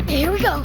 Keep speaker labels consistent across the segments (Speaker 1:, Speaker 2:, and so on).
Speaker 1: Here we go.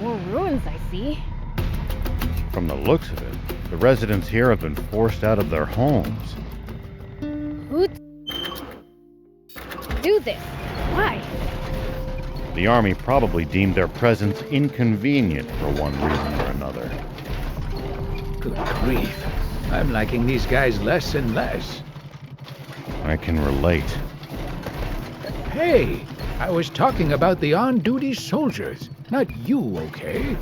Speaker 1: More ruins, I see.
Speaker 2: From the looks of it, the residents here have been forced out of their homes.
Speaker 1: Who'd do this? Why?
Speaker 2: The army probably deemed their presence inconvenient for one reason or another.
Speaker 3: Good grief. I'm liking these guys less and less.
Speaker 2: I can relate.
Speaker 3: Hey, I was talking about the on-duty soldiers, not you, okay?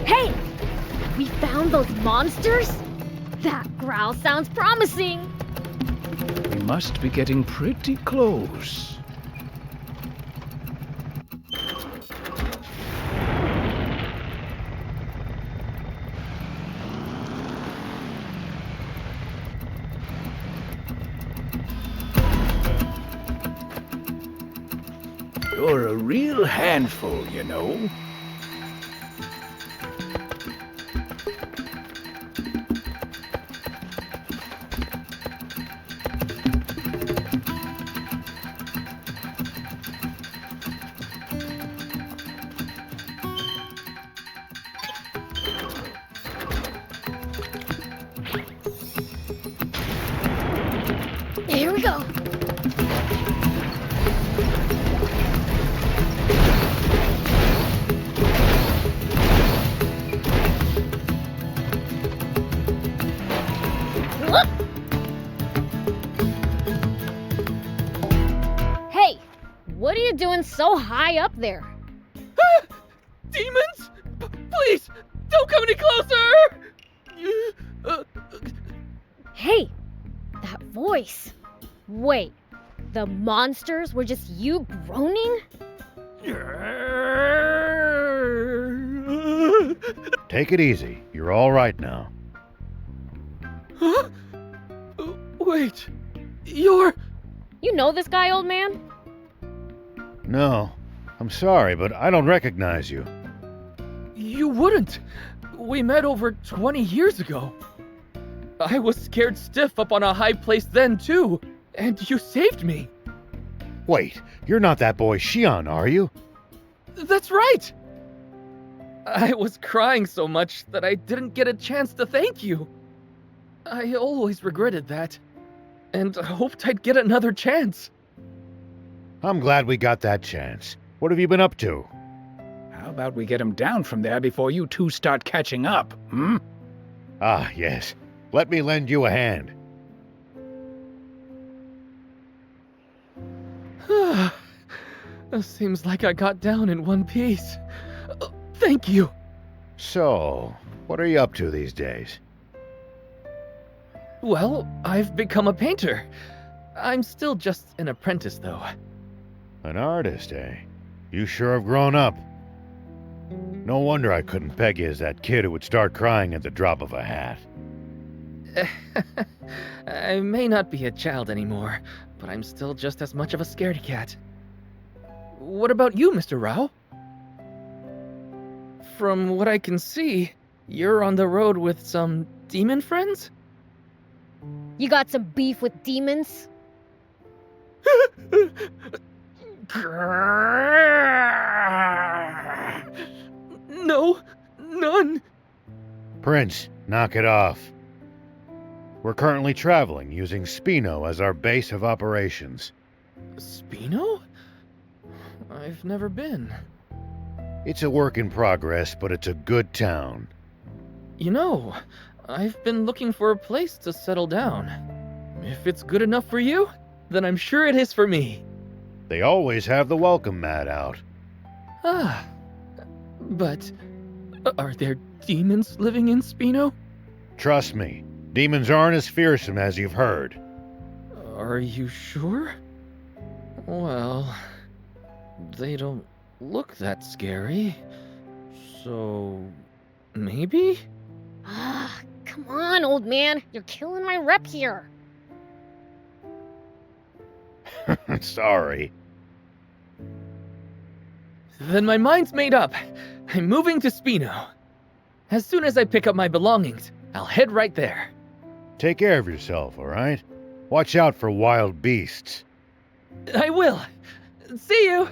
Speaker 1: Hey! We found those monsters? That growl sounds promising.
Speaker 3: We must be getting pretty close. You're a real handful, you know.
Speaker 1: Here we go. Hey, what are you doing so high up there?
Speaker 4: Demons? Please, don't come any closer!
Speaker 1: Hey, that voice. Wait, the monsters were just you groaning?
Speaker 2: Take it easy. You're all right now.
Speaker 4: Huh? Wait, you're...
Speaker 1: You know this guy, old man?
Speaker 2: No, I'm sorry, but I don't recognize you.
Speaker 4: You wouldn't. We met over 20 years ago. I was scared stiff up on a high place then, too. And you saved me.
Speaker 2: Wait, you're not that boy Shion, are you?
Speaker 4: That's right. I was crying so much that I didn't get a chance to thank you. I always regretted that. And hoped I'd get another chance.
Speaker 2: I'm glad we got that chance. What have you been up to?
Speaker 3: How about we get him down from there before you two start catching up, hmm?
Speaker 2: Ah, yes. Let me lend you a hand.
Speaker 4: Seems like I got down in one piece. Thank you.
Speaker 2: So, what are you up to these days?
Speaker 4: Well, I've become a painter. I'm still just an apprentice, though.
Speaker 2: An artist, eh? You sure have grown up. No wonder I couldn't peg you as that kid who would start crying at the drop of a hat.
Speaker 4: I may not be a child anymore, but I'm still just as much of a scaredy cat. What about you, Mr. Rao? From what I can see, you're on the road with some demon friends?
Speaker 1: You got some beef with demons?
Speaker 4: No, none.
Speaker 2: Prince, knock it off. We're currently traveling using Spino as our base of operations.
Speaker 4: Spino? I've never been.
Speaker 2: It's a work in progress, but it's a good town.
Speaker 4: You know, I've been looking for a place to settle down. If it's good enough for you, then I'm sure it is for me.
Speaker 2: They always have the welcome mat out.
Speaker 4: Ah, but are there demons living in Spino?
Speaker 2: Trust me, demons aren't as fearsome as you've heard.
Speaker 4: Are you sure? Well, they don't look that scary. So, maybe?
Speaker 1: Ah, come on, old man. You're killing my rep here.
Speaker 2: Sorry.
Speaker 4: Then my mind's made up. I'm moving to Spino. As soon as I pick up my belongings, I'll head right there.
Speaker 2: Take care of yourself, all right? Watch out for wild beasts.
Speaker 4: I will. See you!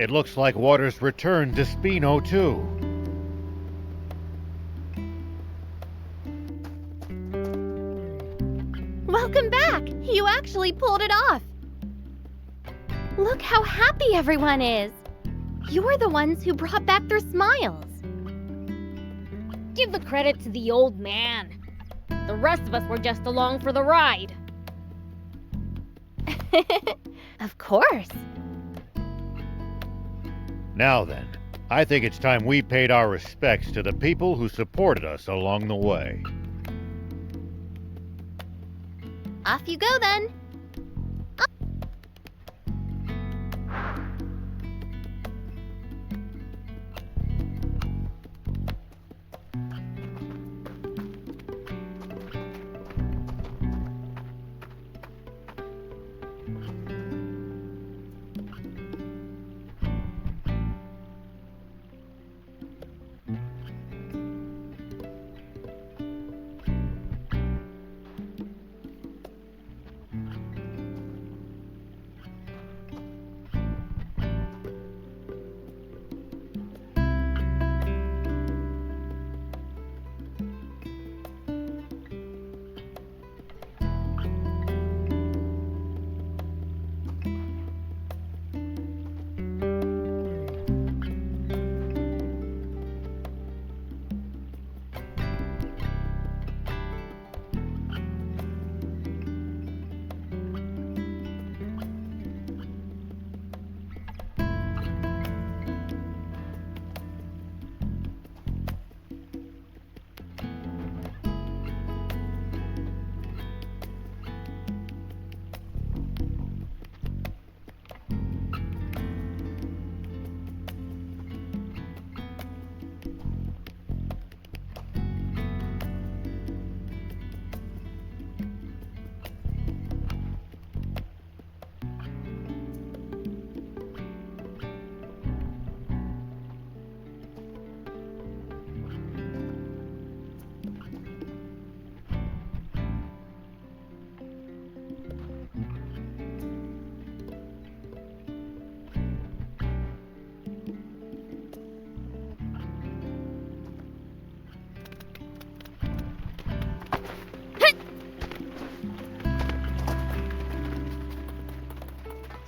Speaker 2: It looks like water's returned to Spino, too.
Speaker 5: Welcome back! You actually pulled it off! Look how happy everyone is! You're the ones who brought back their smiles.
Speaker 1: Give the credit to the old man. The rest of us were just along for the ride.
Speaker 5: Of course.
Speaker 2: Now then, I think it's time we paid our respects to the people who supported us along the way.
Speaker 5: Off you go then.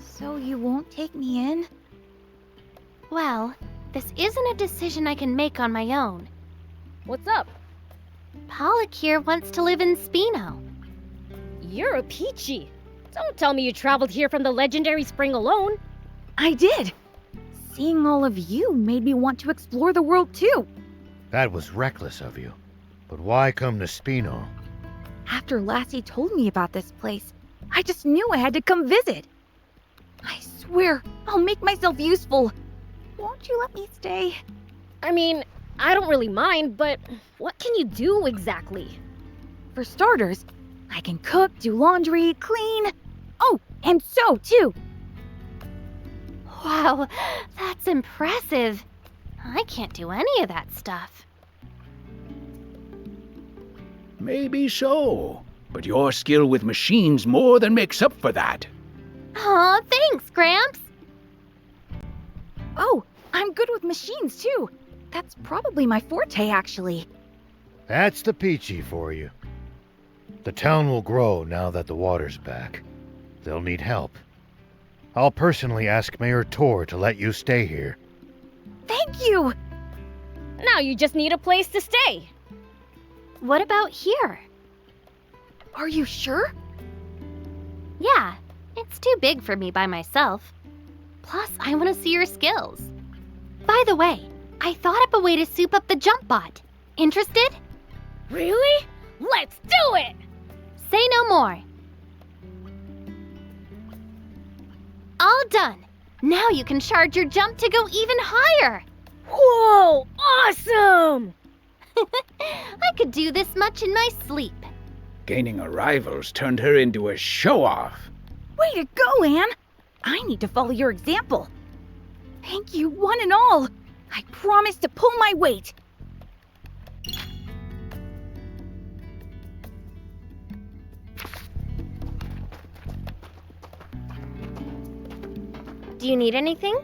Speaker 5: So you won't take me in? Well, this isn't a decision I can make on my own.
Speaker 1: What's up?
Speaker 5: Pollock here wants to live in Spino.
Speaker 1: You're a Peachy. Don't tell me you traveled here from the legendary spring alone.
Speaker 6: I did. Seeing all of you made me want to explore the world too.
Speaker 2: That was reckless of you. But why come to Spino?
Speaker 6: After Lassie told me about this place, I just knew I had to come visit. I swear, I'll make myself useful. Won't you let me stay?
Speaker 1: I mean, I don't really mind, but what can you do exactly?
Speaker 6: For starters, I can cook, do laundry, clean. Oh, and sew too.
Speaker 5: Wow, that's impressive. I can't do any of that stuff.
Speaker 3: Maybe so, but your skill with machines more than makes up for that.
Speaker 5: Aw, thanks, Gramps.
Speaker 6: Oh, I'm good with machines too. That's probably my forte, actually.
Speaker 2: That's the Peachy for you. The town will grow now that the water's back. They'll need help. I'll personally ask Mayor Tor to let you stay here.
Speaker 6: Thank you!
Speaker 1: Now you just need a place to stay.
Speaker 5: What about here?
Speaker 6: Are you sure?
Speaker 5: Yeah, it's too big for me by myself. Plus, I want to see your skills. By the way, I thought up a way to soup up the jump bot. Interested?
Speaker 1: Really? Let's do it!
Speaker 5: Say no more. All done. Now you can charge your jump to go even higher.
Speaker 1: Whoa, awesome!
Speaker 5: I could do this much in my sleep.
Speaker 3: Gaining a rival's turned her into a show-off.
Speaker 6: Way to go, Anne! I need to follow your example. Thank you, one and all. I promise to pull my weight.
Speaker 5: Do you need anything?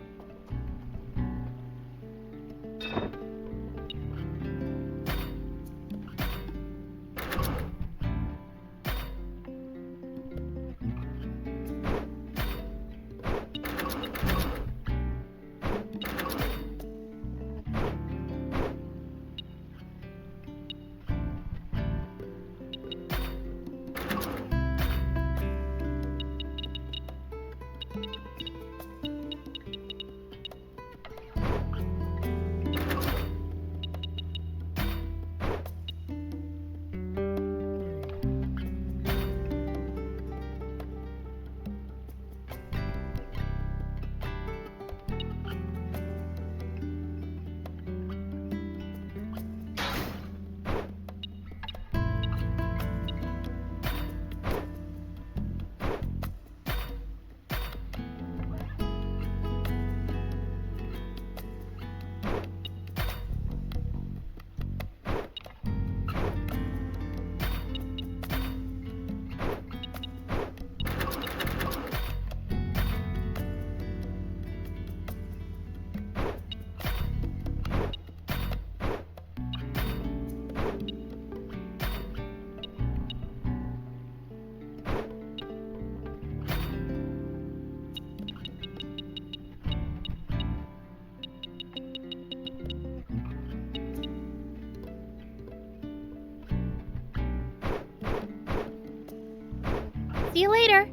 Speaker 5: See you later.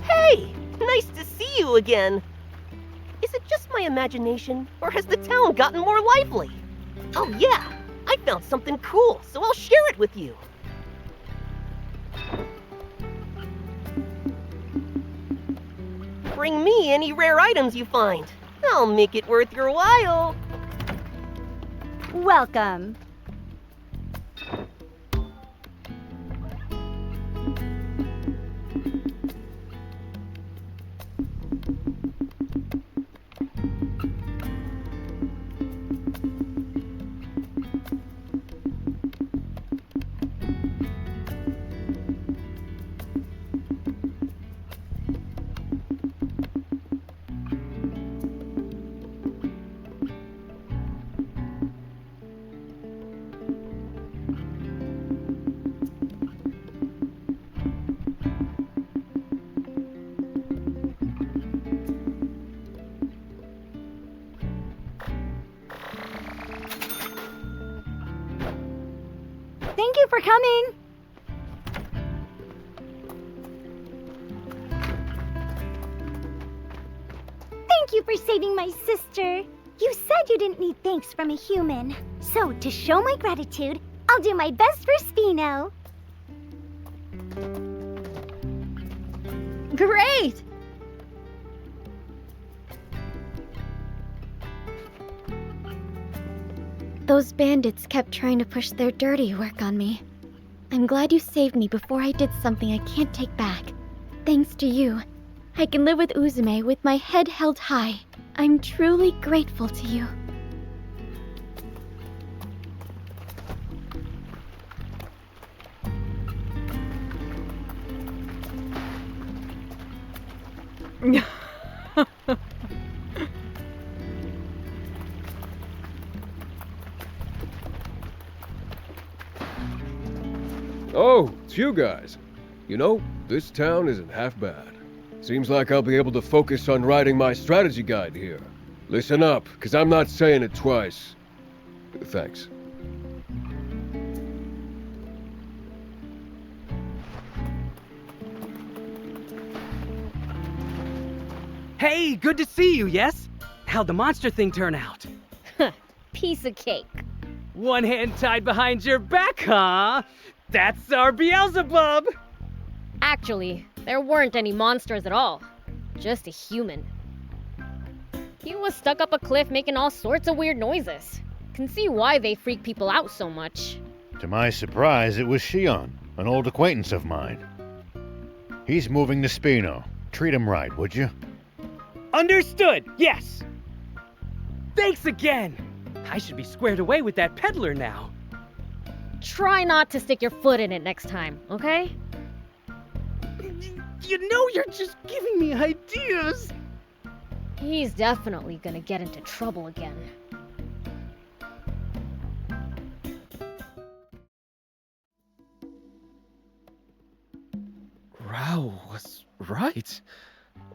Speaker 7: Hey! Nice to see you again! Is it just my imagination, or has the town gotten more lively? Oh yeah! I found something cool, so I'll share it with you! Bring me any rare items you find. I'll make it worth your while.
Speaker 6: Welcome. Thank you for coming.
Speaker 8: Thank you for saving my sister. You said you didn't need thanks from a human. So, to show my gratitude, I'll do my best for Spino.
Speaker 1: Great!
Speaker 8: Those bandits kept trying to push their dirty work on me. I'm glad you saved me before I did something I can't take back. Thanks to you, I can live with Uzume with my head held high. I'm truly grateful to you.
Speaker 9: Oh, it's you guys. You know, this town isn't half bad. Seems like I'll be able to focus on writing my strategy guide here. Listen up, because I'm not saying it twice. Thanks.
Speaker 10: Hey, good to see you, yes? How'd the monster thing turn out?
Speaker 1: Piece of cake.
Speaker 10: One hand tied behind your back, huh? That's our Beelzebub!
Speaker 1: Actually, there weren't any monsters at all. Just a human. He was stuck up a cliff making all sorts of weird noises. Can see why they freak people out so much.
Speaker 2: To my surprise, it was Shion, an old acquaintance of mine. He's moving to Spino. Treat him right, would you?
Speaker 10: Understood, yes! Thanks again! I should be squared away with that peddler now.
Speaker 1: Try not to stick your foot in it next time, okay?
Speaker 10: You know you're just giving me ideas!
Speaker 1: He's definitely gonna get into trouble again.
Speaker 4: Rao was right.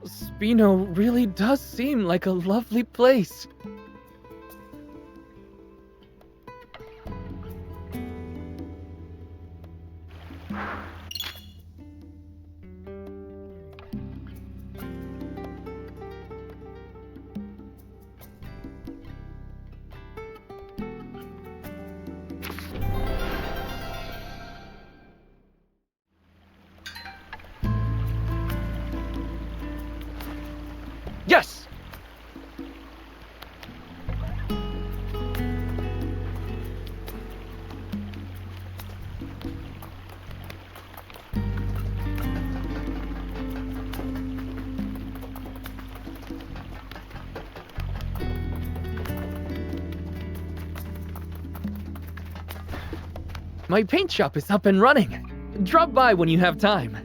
Speaker 4: Spino really does seem like a lovely place.
Speaker 10: Yes!
Speaker 4: My paint shop is up and running. Drop by when you have time.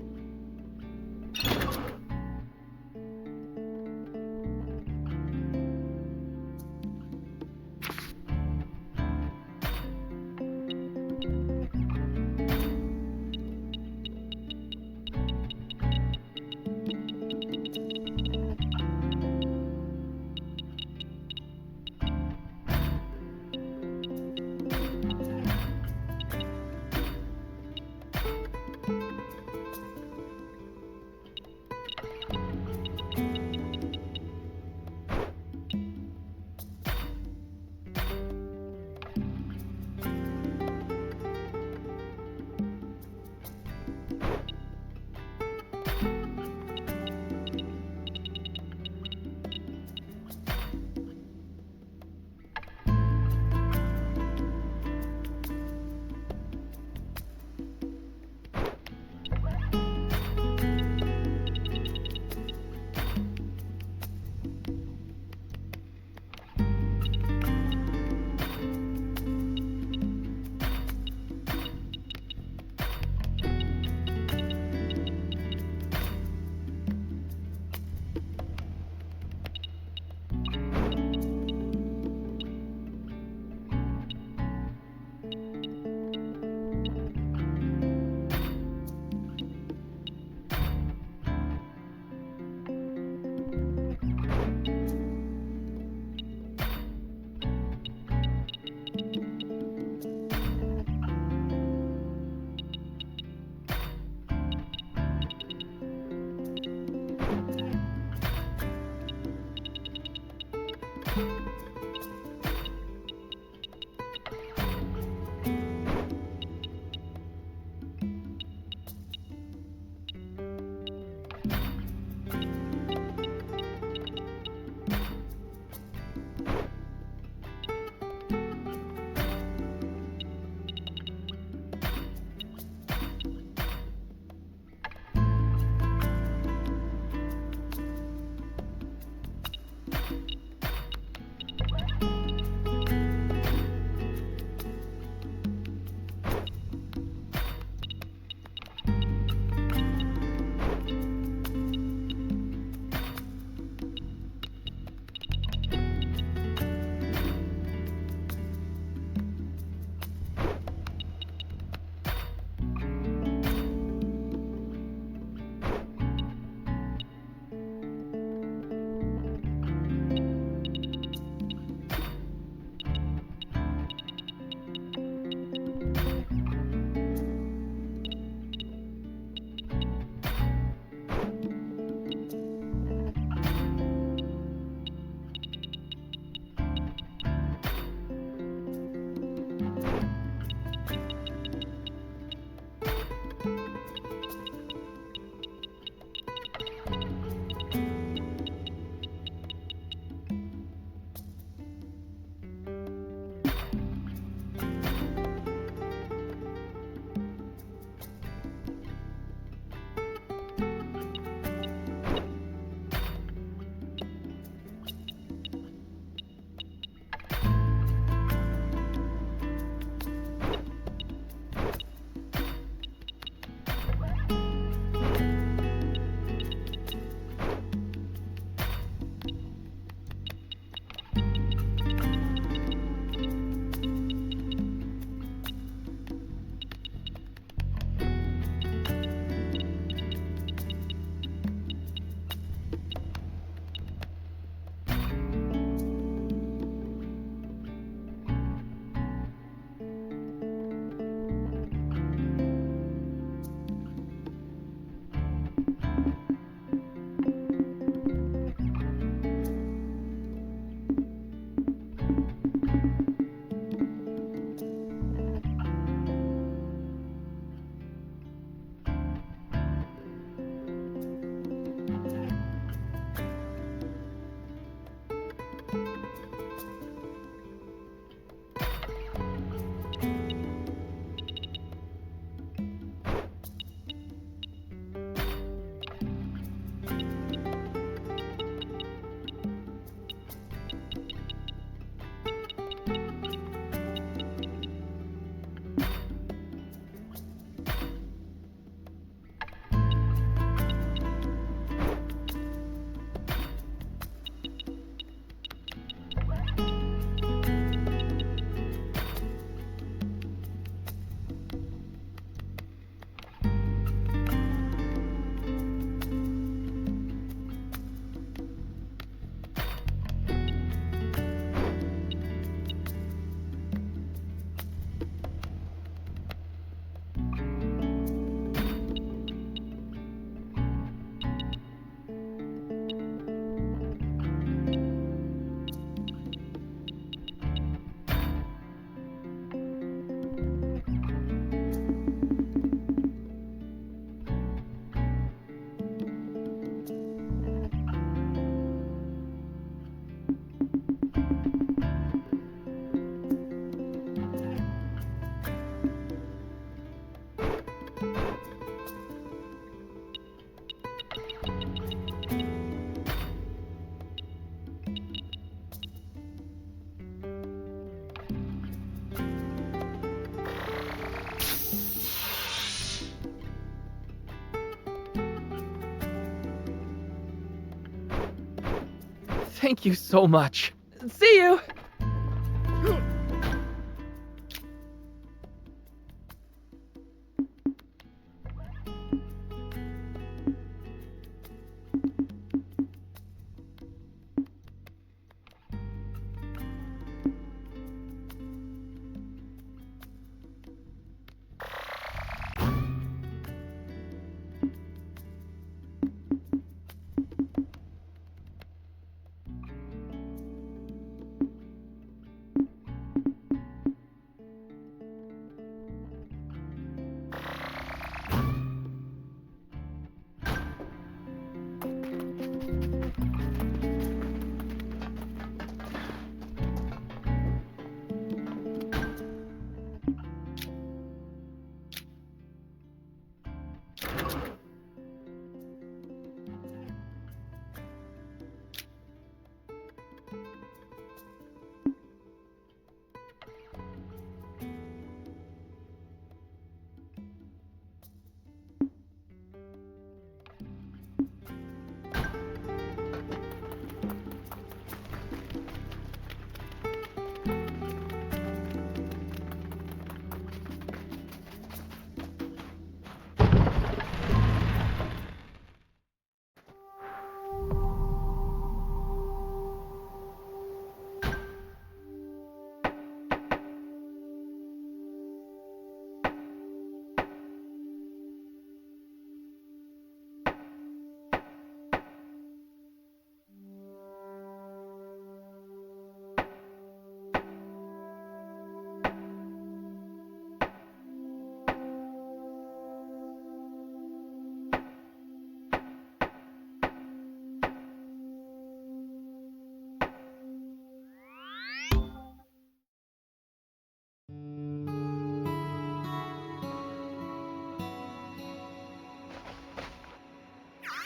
Speaker 4: Thank you so much. See you!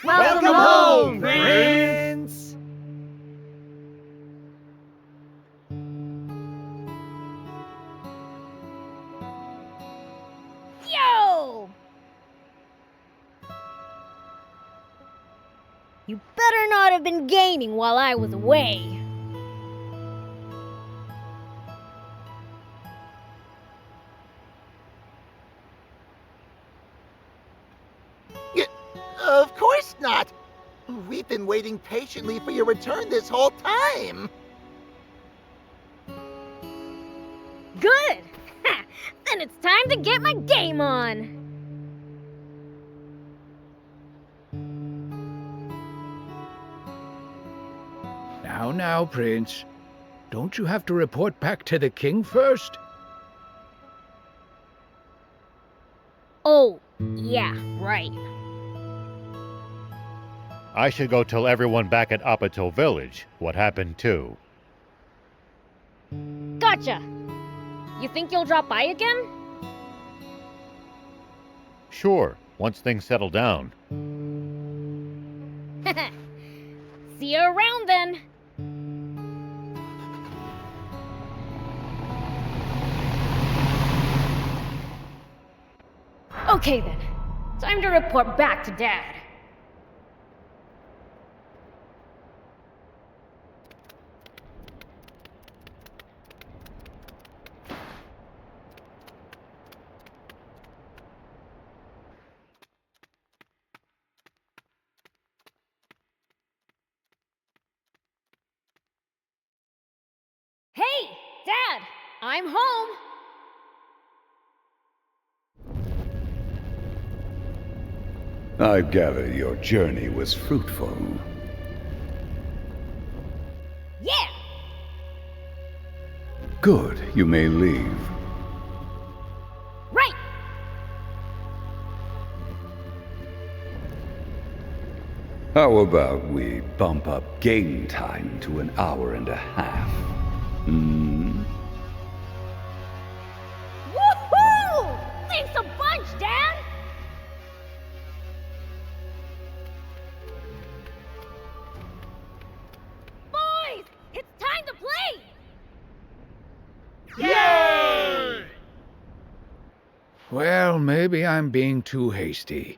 Speaker 10: Welcome home, Prince!
Speaker 1: Yo! You better not have been gaming while I was away.
Speaker 11: Of course not! We've been waiting patiently for your return this whole time!
Speaker 1: Good! Ha! Then it's time to get my game on!
Speaker 3: Now, Prince. Don't you have to report back to the king first?
Speaker 1: Oh, yeah, right.
Speaker 2: I should go tell everyone back at Apatow Village what happened too.
Speaker 1: Gotcha! You think you'll drop by again?
Speaker 2: Sure, once things settle down.
Speaker 1: See you around then! Okay then, time to report back to Dad. Hey, Dad! I'm home!
Speaker 12: I gather your journey was fruitful.
Speaker 1: Yeah!
Speaker 12: Good, you may leave.
Speaker 1: Right!
Speaker 12: How about we bump up game time to an hour and a half? Hmm?
Speaker 1: Woohoo! Thanks a bunch, Dad! Boys, it's time to play!
Speaker 10: Yay!
Speaker 3: Well, maybe I'm being too hasty.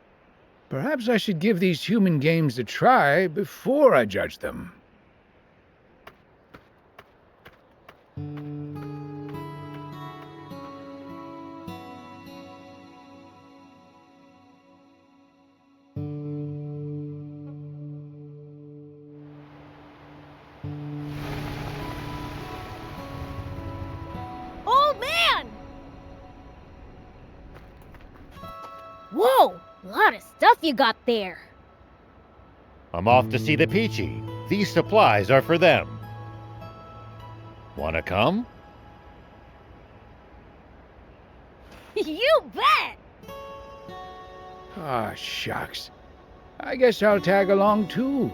Speaker 3: Perhaps I should give these human games a try before I judge them.
Speaker 1: Whoa! A lot of stuff you got there.
Speaker 2: I'm off to see the Peachy. These supplies are for them. Wanna come?
Speaker 1: You bet!
Speaker 3: Ah, shucks. I guess I'll tag along too.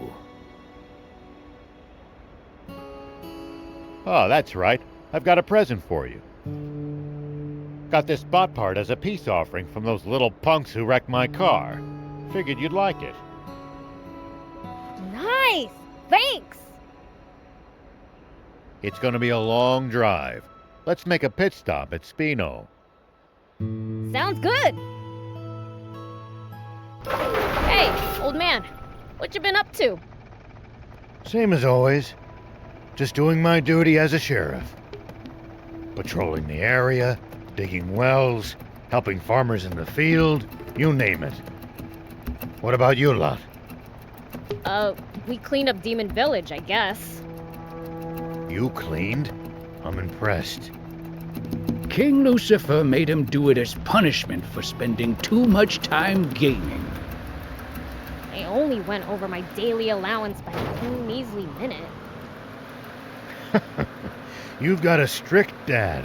Speaker 2: Oh, that's right. I've got a present for you. Got this bot part as a peace offering from those little punks who wrecked my car. Figured you'd like it.
Speaker 1: Nice! Thanks!
Speaker 2: It's gonna be a long drive. Let's make a pit stop at Spino.
Speaker 1: Sounds good! Hey, old man. What you been up to?
Speaker 2: Same as always. Just doing my duty as a sheriff. Patrolling the area, digging wells, helping farmers in the field, you name it. What about you lot?
Speaker 1: We cleaned up Demon Village, I guess.
Speaker 2: You cleaned? I'm impressed.
Speaker 3: King Lucifer made him do it as punishment for spending too much time gaming.
Speaker 1: I only went over my daily allowance by a few measly minute.
Speaker 2: You've got a strict dad.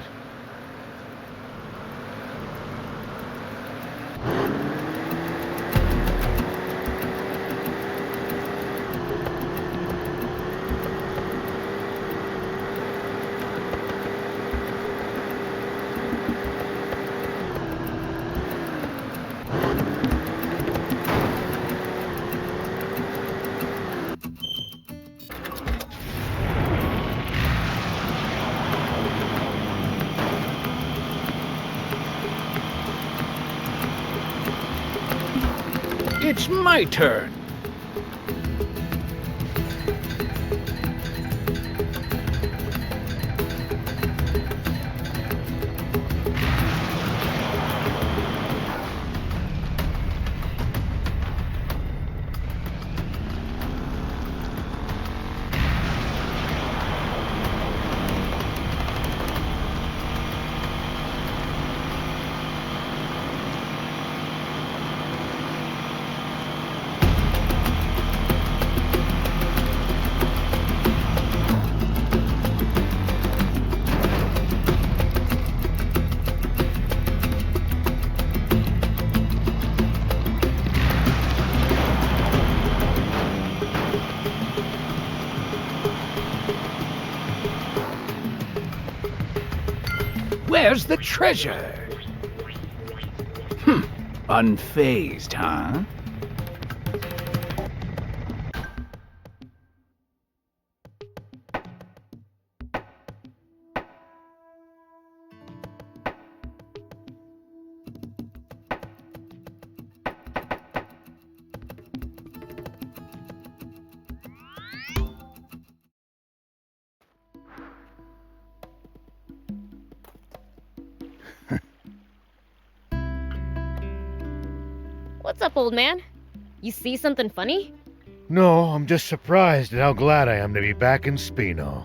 Speaker 3: It's my turn. Where's the treasure? Unfazed, huh?
Speaker 1: What's up, old man? You see something funny?
Speaker 2: No, I'm just surprised at how glad I am to be back in Spino.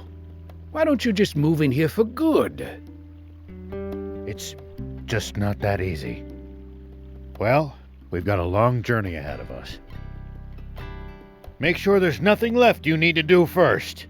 Speaker 3: Why don't you just move in here for good?
Speaker 2: It's just not that easy. Well, we've got a long journey ahead of us. Make sure there's nothing left you need to do first.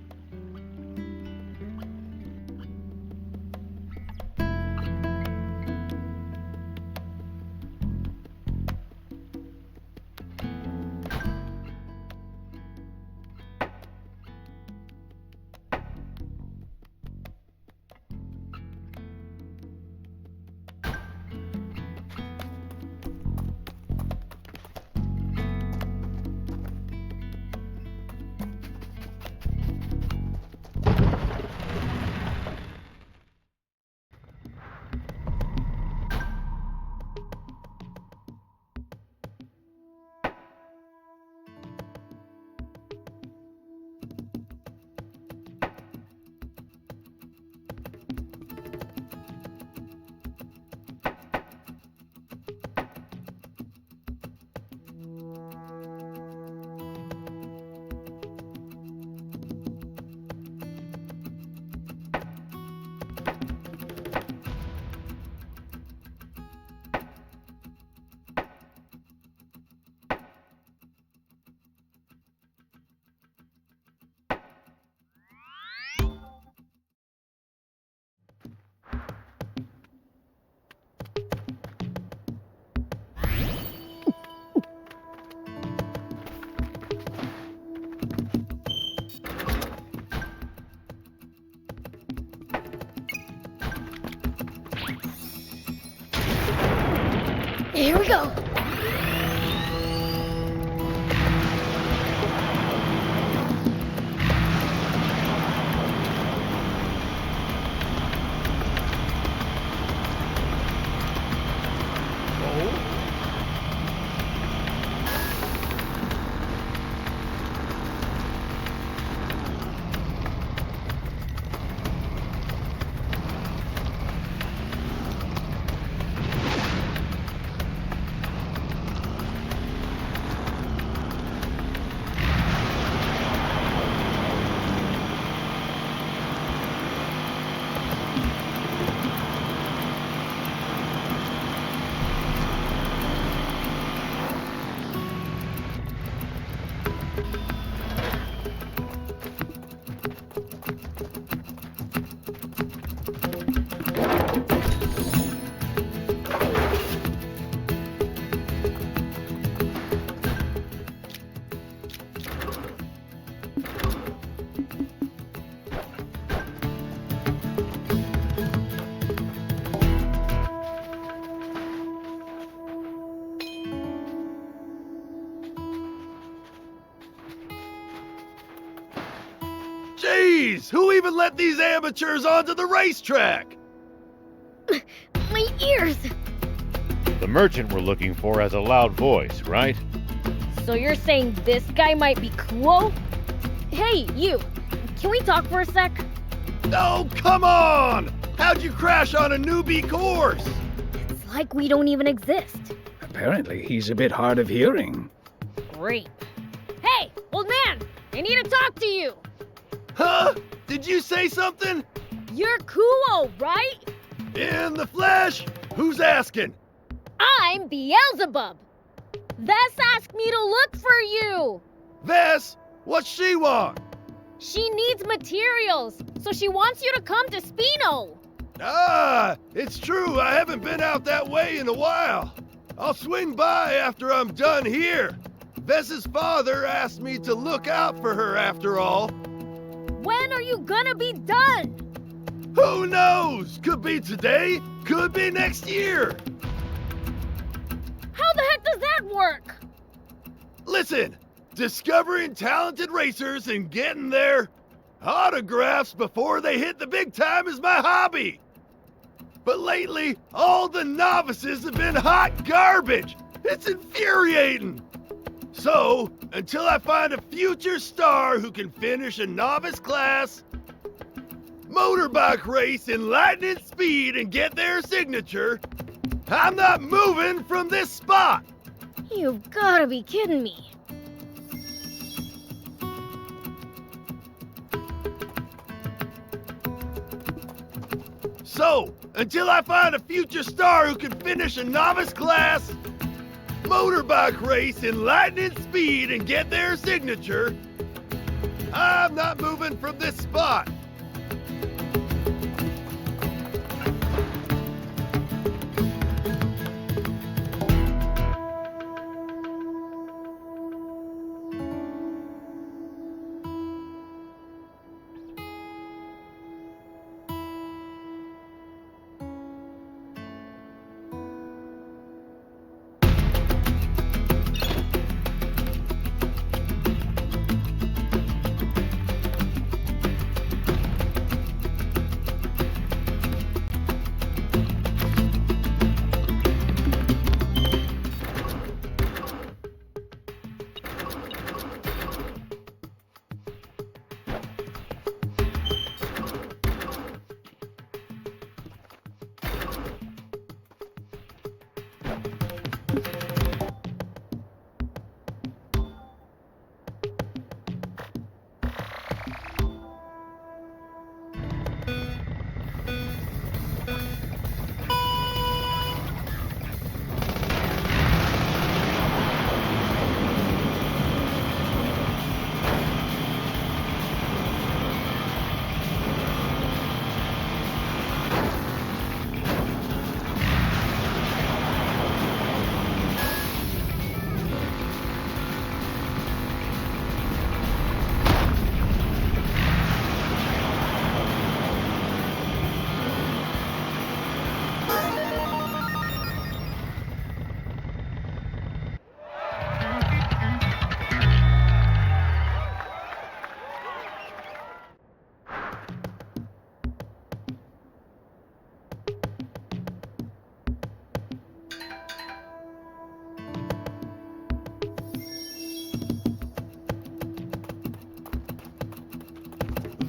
Speaker 1: Here we go.
Speaker 13: Jeez, who even let these amateurs onto the racetrack?
Speaker 1: My ears!
Speaker 2: The merchant we're looking for has a loud voice, right?
Speaker 1: So you're saying this guy might be cool? Hey, you! Can we talk for a sec?
Speaker 13: Oh, come on! How'd you crash on a newbie course?
Speaker 1: It's like we don't even exist.
Speaker 3: Apparently, he's a bit hard of hearing.
Speaker 1: Great. Hey, old man! I need to talk to you!
Speaker 13: Huh? Did you say something?
Speaker 1: You're cool, right?
Speaker 13: In the flesh? Who's asking?
Speaker 1: I'm Beelzebub! Vess asked me to look for you!
Speaker 13: Vess? What's she want?
Speaker 1: She needs materials, so she wants you to come to Spino!
Speaker 13: Ah, it's true, I haven't been out that way in a while. I'll swing by after I'm done here. Vess's father asked me to look out for her after all.
Speaker 1: When are you gonna be done?
Speaker 13: Who knows? Could be today, could be next year.
Speaker 1: How the heck does that work?
Speaker 13: Listen, discovering talented racers and getting their autographs before they hit the big time is my hobby. But lately, all the novices have been hot garbage. It's infuriating. So, until I find a future star who can finish a novice class, motorbike race in lightning speed and get their signature, I'm not moving from this spot.
Speaker 1: You've gotta be kidding me.
Speaker 13: So, until I find a future star who can finish a novice class, motorbike race in lightning speed and get their signature, I'm not moving from this spot.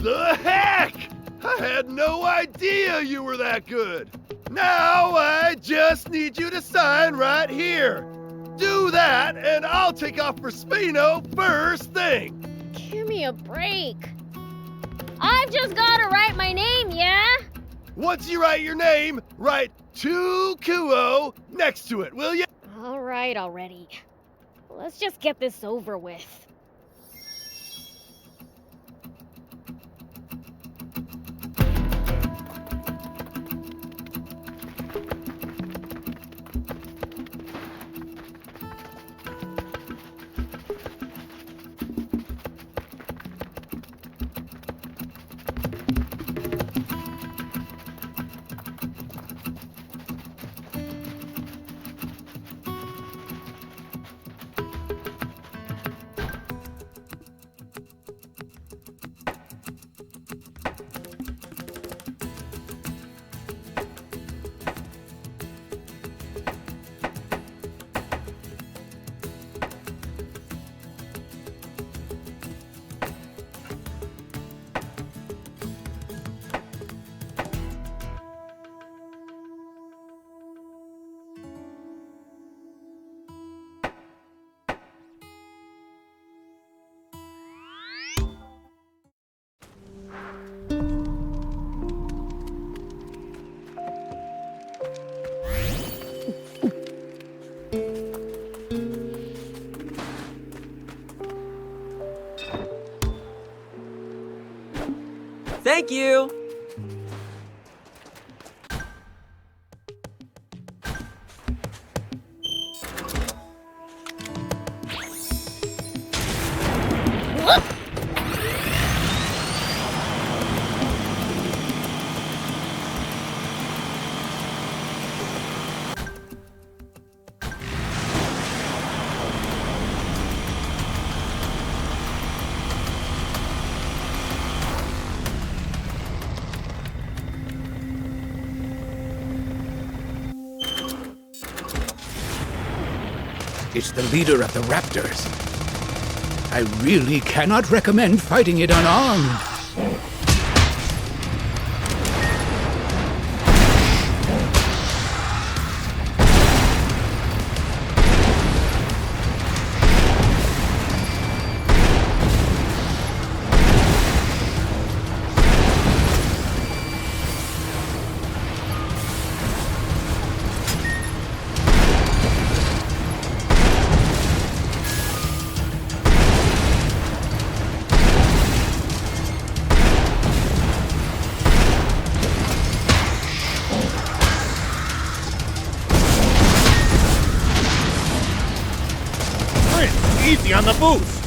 Speaker 13: The heck! I had no idea you were that good. Now I just need you to sign right here. Do that, and I'll take off for Spino first thing.
Speaker 1: Give me a break. I've just gotta write my name, yeah?
Speaker 13: Once you write your name, write to Kuo next to it, will you?
Speaker 1: All right already. Let's just get this over with.
Speaker 14: Thank you!
Speaker 3: It's the leader of the Raptors. I really cannot recommend fighting it unarmed.
Speaker 2: Easy on the boost!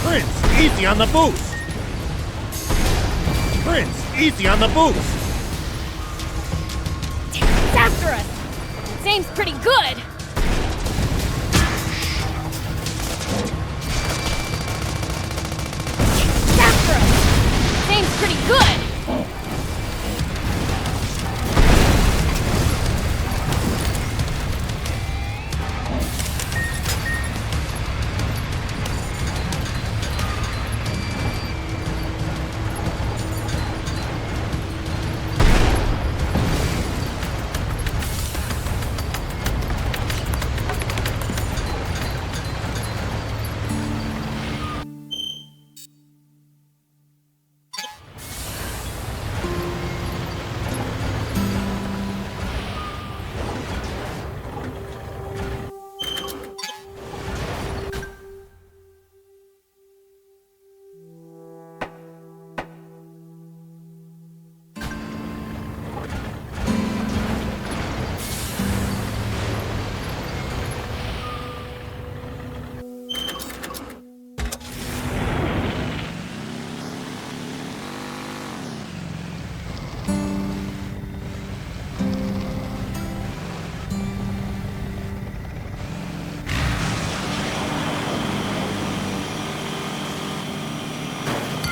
Speaker 2: Prince, easy on the boost! Prince, easy on the boost!
Speaker 1: It's after us! Its aim's pretty good! It's after us! Its aim's pretty good!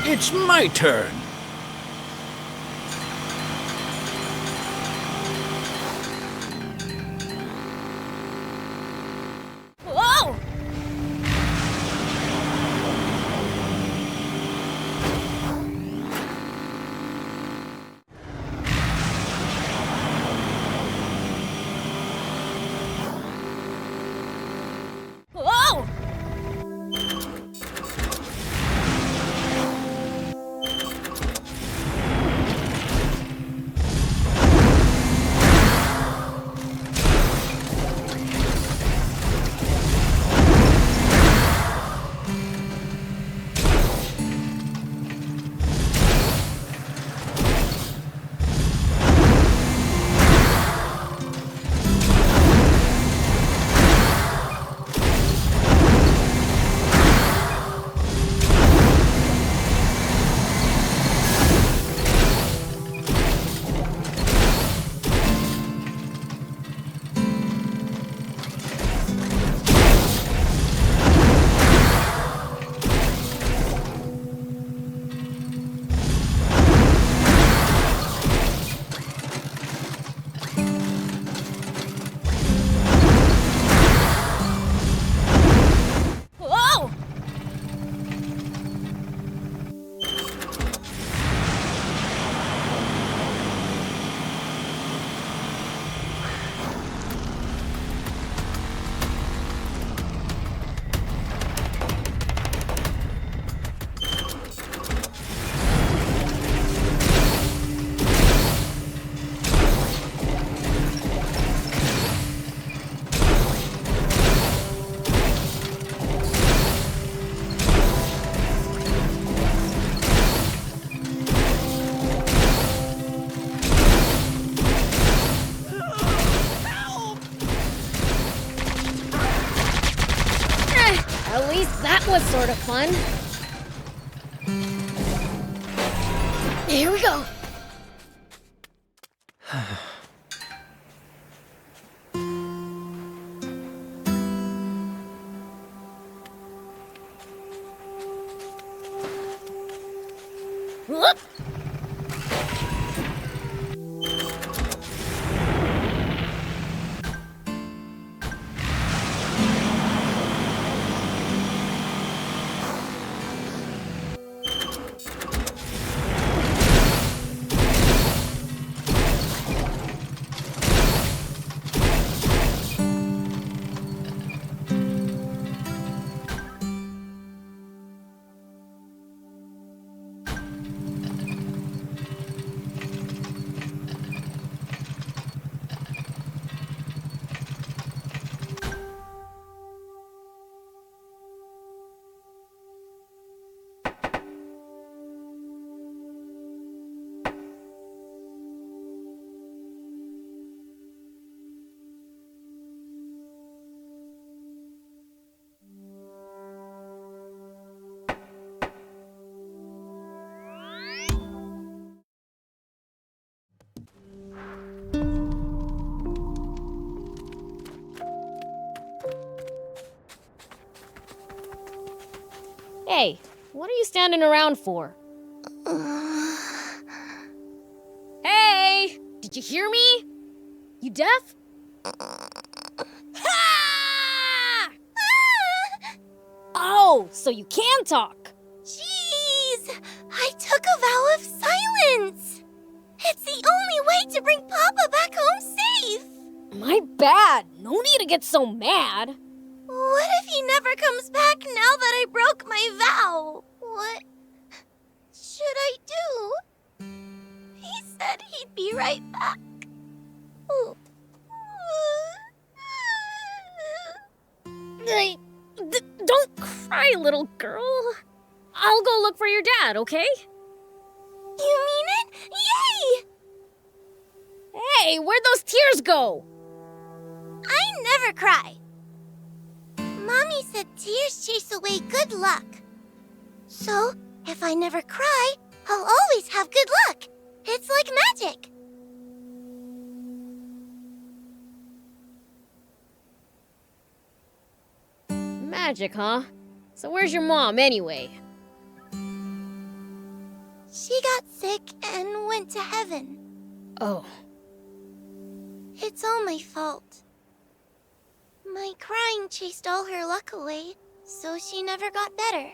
Speaker 3: It's my turn.
Speaker 1: Whoa! was sort of fun. Here we go. Whoop. Hey, what are you standing around for? Hey! Did you hear me? You deaf? Ha! Oh, so you can talk.
Speaker 5: Jeez! I took a vow of silence! It's the only way to bring Papa back home safe!
Speaker 1: My bad. No need to get so mad.
Speaker 5: What if he never comes back now that I broke my vow? What should I do? He said he'd be right back.
Speaker 1: Don't cry, little girl. I'll go look for your dad, okay?
Speaker 5: You mean it? Yay!
Speaker 1: Hey, where'd those tears go?
Speaker 5: I never cry. Mommy said tears chase away good luck. So, if I never cry, I'll always have good luck. It's like magic.
Speaker 1: Magic, huh? So where's your mom, anyway?
Speaker 5: She got sick and went to heaven.
Speaker 1: Oh.
Speaker 5: It's all my fault. My crying chased all her luck away, so she never got better.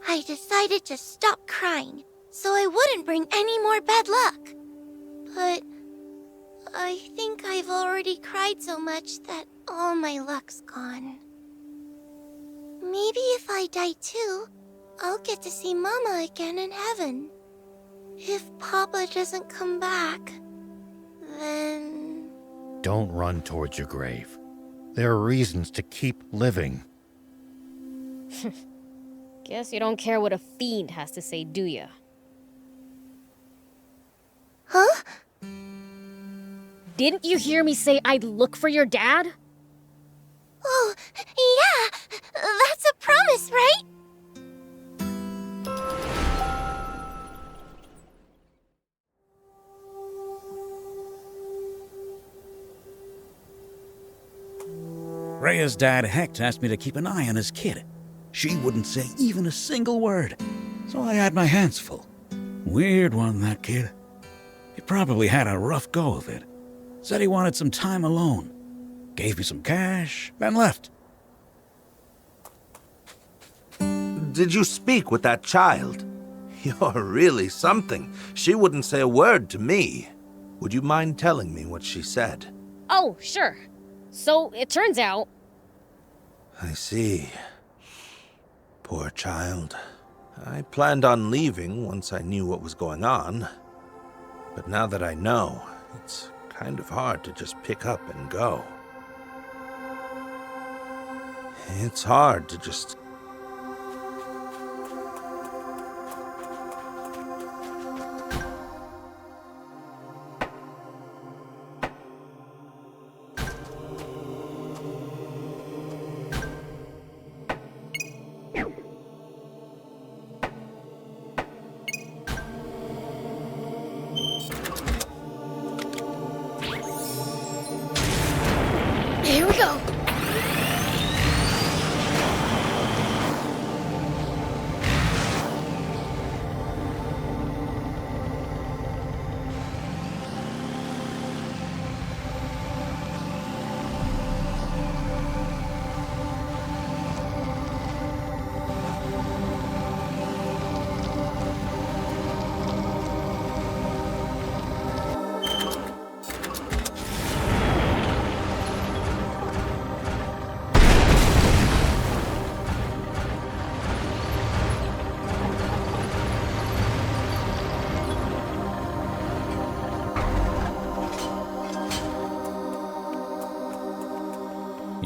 Speaker 5: I decided to stop crying, so I wouldn't bring any more bad luck. But I think I've already cried so much that all my luck's gone. Maybe if I die too, I'll get to see Mama again in heaven. If Papa doesn't come back, then...
Speaker 2: Don't run towards your grave. There are reasons to keep living.
Speaker 1: Guess you don't care what a fiend has to say, do ya?
Speaker 5: Huh?
Speaker 1: Didn't you hear me say I'd look for your dad?
Speaker 5: Oh, yeah! That's a promise, right?
Speaker 15: Rhea's dad, Hecht, asked me to keep an eye on his kid. She wouldn't say even a single word, so I had my hands full. Weird one, that kid. He probably had a rough go of it. Said he wanted some time alone. Gave me some cash, then left.
Speaker 16: Did you speak with that child? You're really something. She wouldn't say a word to me. Would you mind telling me what she said?
Speaker 1: Oh, sure. So, it turns out...
Speaker 16: I see. Poor child. I planned on leaving once I knew what was going on. But now that I know, it's kind of hard to just pick up and go. It's hard to just...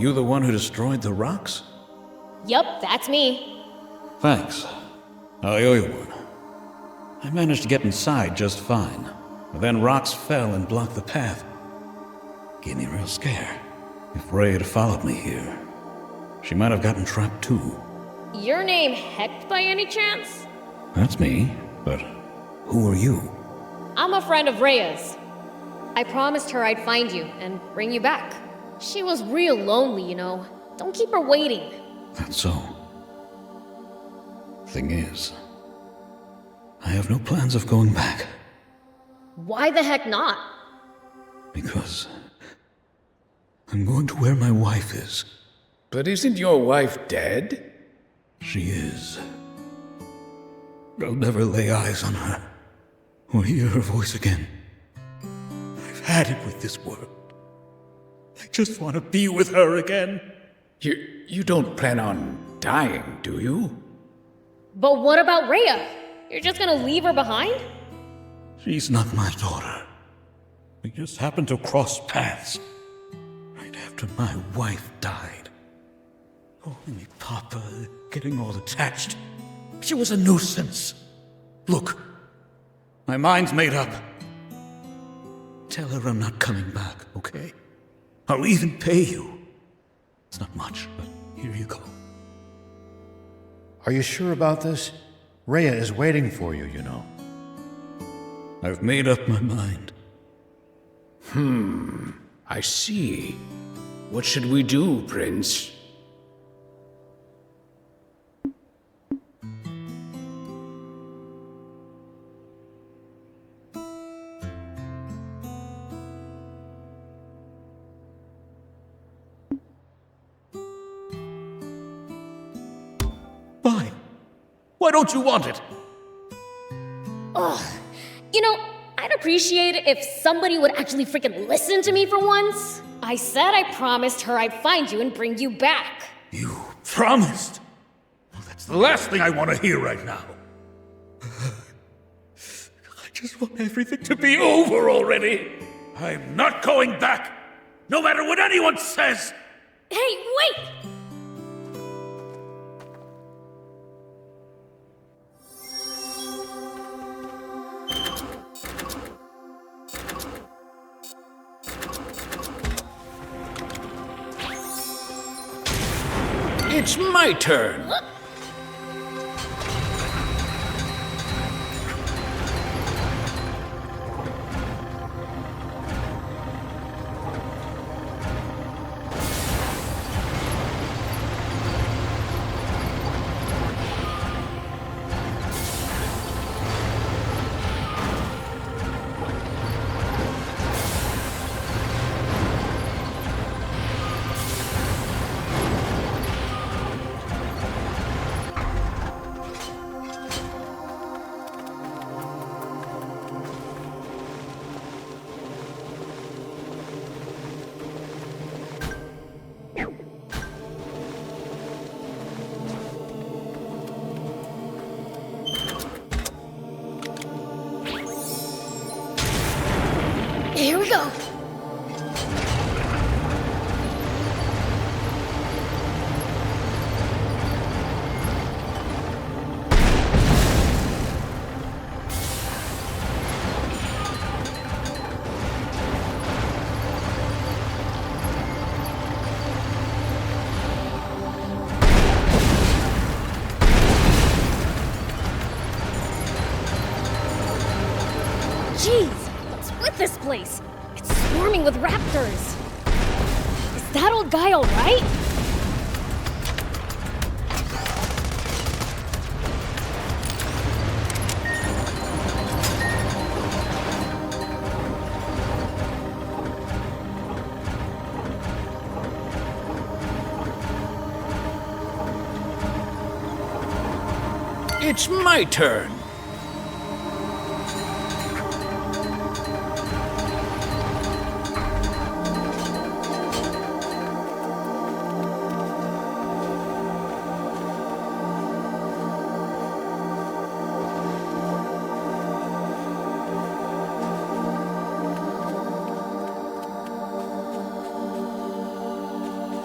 Speaker 15: You the one who destroyed the rocks?
Speaker 1: Yup, that's me.
Speaker 15: Thanks. I owe you one. I managed to get inside just fine, but then rocks fell and blocked the path. Gave me a real scare. If Ray had followed me here, she might have gotten trapped too.
Speaker 1: Your name Hecht by any chance?
Speaker 15: That's me, but who are you?
Speaker 1: I'm a friend of Rhea's. I promised her I'd find you and bring you back. She was real lonely, you know. Don't keep her waiting.
Speaker 15: That's so. Thing is, I have no plans of going back.
Speaker 1: Why the heck not?
Speaker 15: Because I'm going to where my wife is.
Speaker 3: But isn't your wife dead?
Speaker 15: She is. I'll never lay eyes on her or hear her voice again. I've had it with this world. I just want to be with her again.
Speaker 3: You don't plan on dying, do you?
Speaker 1: But what about Rhea? You're just gonna leave her behind?
Speaker 15: She's not my daughter. We just happened to cross paths right after my wife died. Only Papa getting all attached. She was a nuisance. Look, my mind's made up. Tell her I'm not coming back, okay? I'll even pay you. It's not much, but here you go.
Speaker 2: Are you sure about this? Rhea is waiting for you, you know.
Speaker 15: I've made up my mind.
Speaker 3: I see. What should we do, Prince?
Speaker 15: Fine. Why don't you want it?
Speaker 1: Ugh. You know, I'd appreciate it if somebody would actually freaking listen to me for once. I said I promised her I'd find you and bring you back.
Speaker 15: You promised? Well, that's the last thing I want to hear right now. I just want everything to be over already. I'm not going back, no matter what anyone says.
Speaker 1: Hey, wait!
Speaker 3: It's my turn.
Speaker 1: Here we go. Jeez, what's with this place? It's swarming with raptors. Is that old guy all right?
Speaker 3: It's my turn.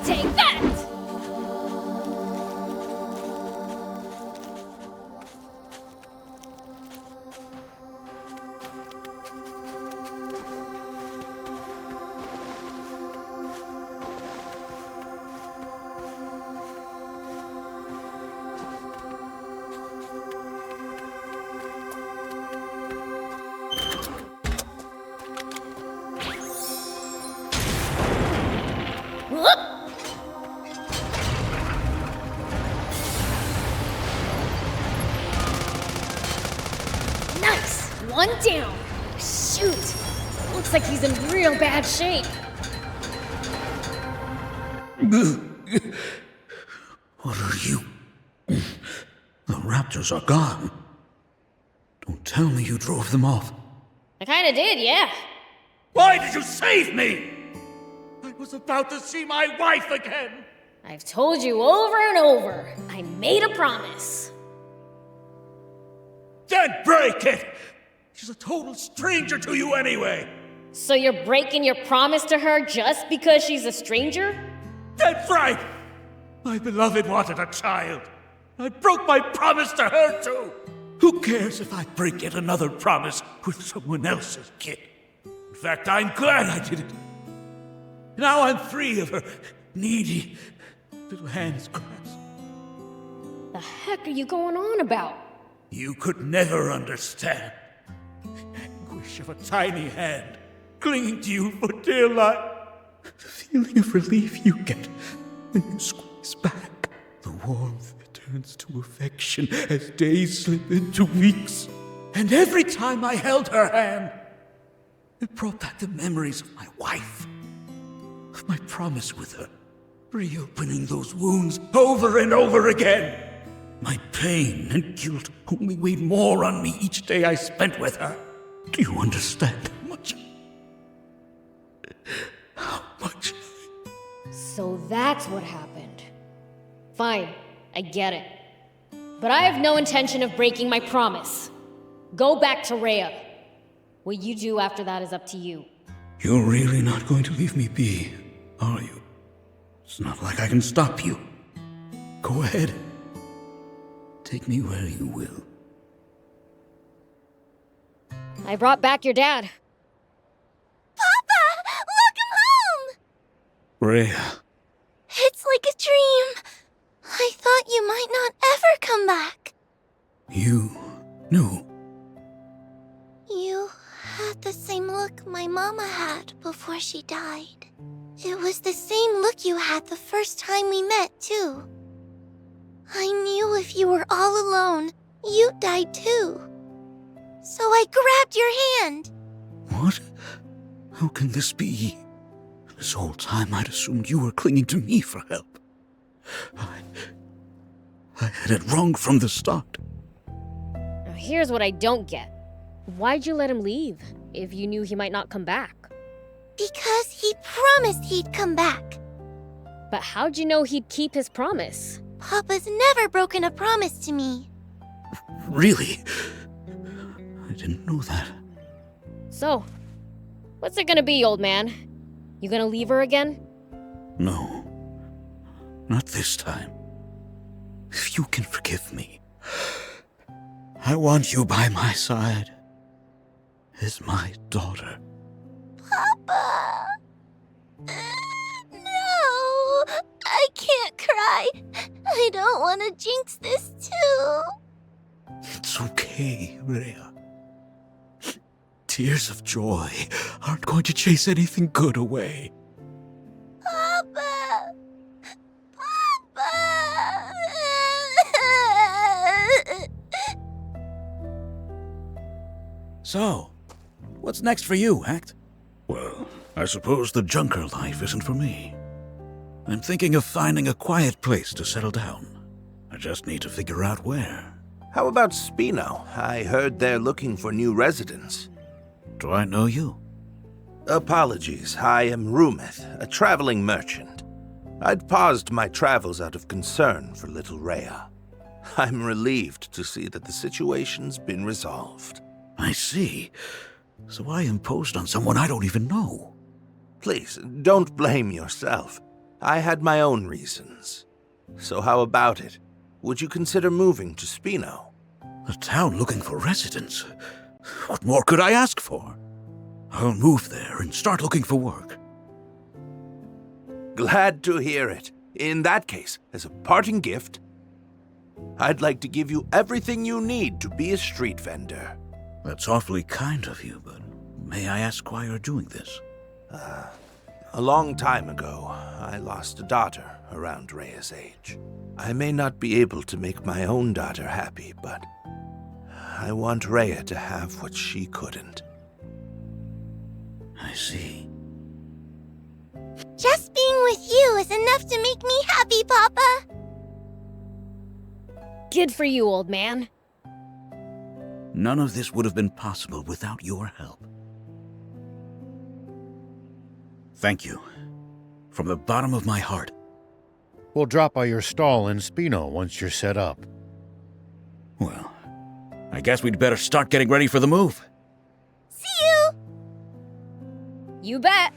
Speaker 1: Take One down. Shoot. Looks like he's in real bad shape.
Speaker 15: What are you? The raptors are gone. Don't tell me you drove them off.
Speaker 1: I kinda did, yeah.
Speaker 15: Why did you save me? I was about to see my wife again.
Speaker 1: I've told you over and over. I made a promise.
Speaker 15: Then break it! She's a total stranger to you anyway.
Speaker 1: So you're breaking your promise to her just because she's a stranger?
Speaker 15: That's right! My beloved wanted a child. I broke my promise to her too. Who cares if I break yet another promise with someone else's kid? In fact, I'm glad I did it. Now I'm free of her needy little hands grasp.
Speaker 1: The heck are you going on about?
Speaker 15: You could never understand. The anguish of a tiny hand clinging to you for dear life. The feeling of relief you get when you squeeze back. The warmth that turns to affection as days slip into weeks. And every time I held her hand, it brought back the memories of my wife, of my promise with her, reopening those wounds over and over again. My pain and guilt only weighed more on me each day I spent with her. Do you understand how much?
Speaker 1: So that's what happened. Fine, I get it. But I have no intention of breaking my promise. Go back to Rhea. What you do after that is up to you.
Speaker 15: You're really not going to leave me be, are you? It's not like I can stop you. Go ahead. Take me where you will.
Speaker 1: I brought back your dad.
Speaker 5: Papa! Welcome home!
Speaker 15: Rhea.
Speaker 5: It's like a dream. I thought you might not ever come back.
Speaker 15: You knew.
Speaker 5: You had the same look my mama had before she died. It was the same look you had the first time we met, too. I knew if you were all alone, you died too. So I grabbed your hand.
Speaker 15: What? How can this be? This whole time I'd assumed you were clinging to me for help. I had it wrong from the start.
Speaker 1: Now here's what I don't get. Why'd you let him leave if you knew he might not come back?
Speaker 5: Because he promised he'd come back.
Speaker 1: But how'd you know he'd keep his promise?
Speaker 5: Papa's never broken a promise to me.
Speaker 15: Really? I didn't know that.
Speaker 1: So, what's it gonna be, old man? You gonna leave her again?
Speaker 15: No. Not this time. If you can forgive me, I want you by my side as my daughter.
Speaker 5: Papa! No! I can't cry. I don't want to jinx this too.
Speaker 15: It's okay, Rhea. Tears of joy aren't going to chase anything good away.
Speaker 5: Papa! Papa!
Speaker 15: So, what's next for you, Act? Well, I suppose the junker life isn't for me. I'm thinking of finding a quiet place to settle down. I just need to figure out where.
Speaker 16: How about Spino? I heard they're looking for new residents.
Speaker 15: Do I know you?
Speaker 16: Apologies, I am Rumith, a traveling merchant. I'd paused my travels out of concern for little Rhea. I'm relieved to see that the situation's been resolved.
Speaker 15: I see. So I imposed on someone I don't even know.
Speaker 16: Please, don't blame yourself. I had my own reasons. So how about it? Would you consider moving to Spino?
Speaker 15: A town looking for residents? What more could I ask for? I'll move there and start looking for work.
Speaker 16: Glad to hear it. In that case, as a parting gift, I'd like to give you everything you need to be a street vendor.
Speaker 15: That's awfully kind of you, but may I ask why you're doing this?
Speaker 16: A long time ago, I lost a daughter around Rhea's age. I may not be able to make my own daughter happy, but I want Rhea to have what she couldn't.
Speaker 15: I see.
Speaker 5: Just being with you is enough to make me happy, Papa.
Speaker 1: Good for you, old man.
Speaker 15: None of this would have been possible without your help. Thank you. From the bottom of my heart.
Speaker 2: We'll drop by your stall in Spino once you're set up.
Speaker 15: Well, I guess we'd better start getting ready for the move.
Speaker 5: See you!
Speaker 1: You bet.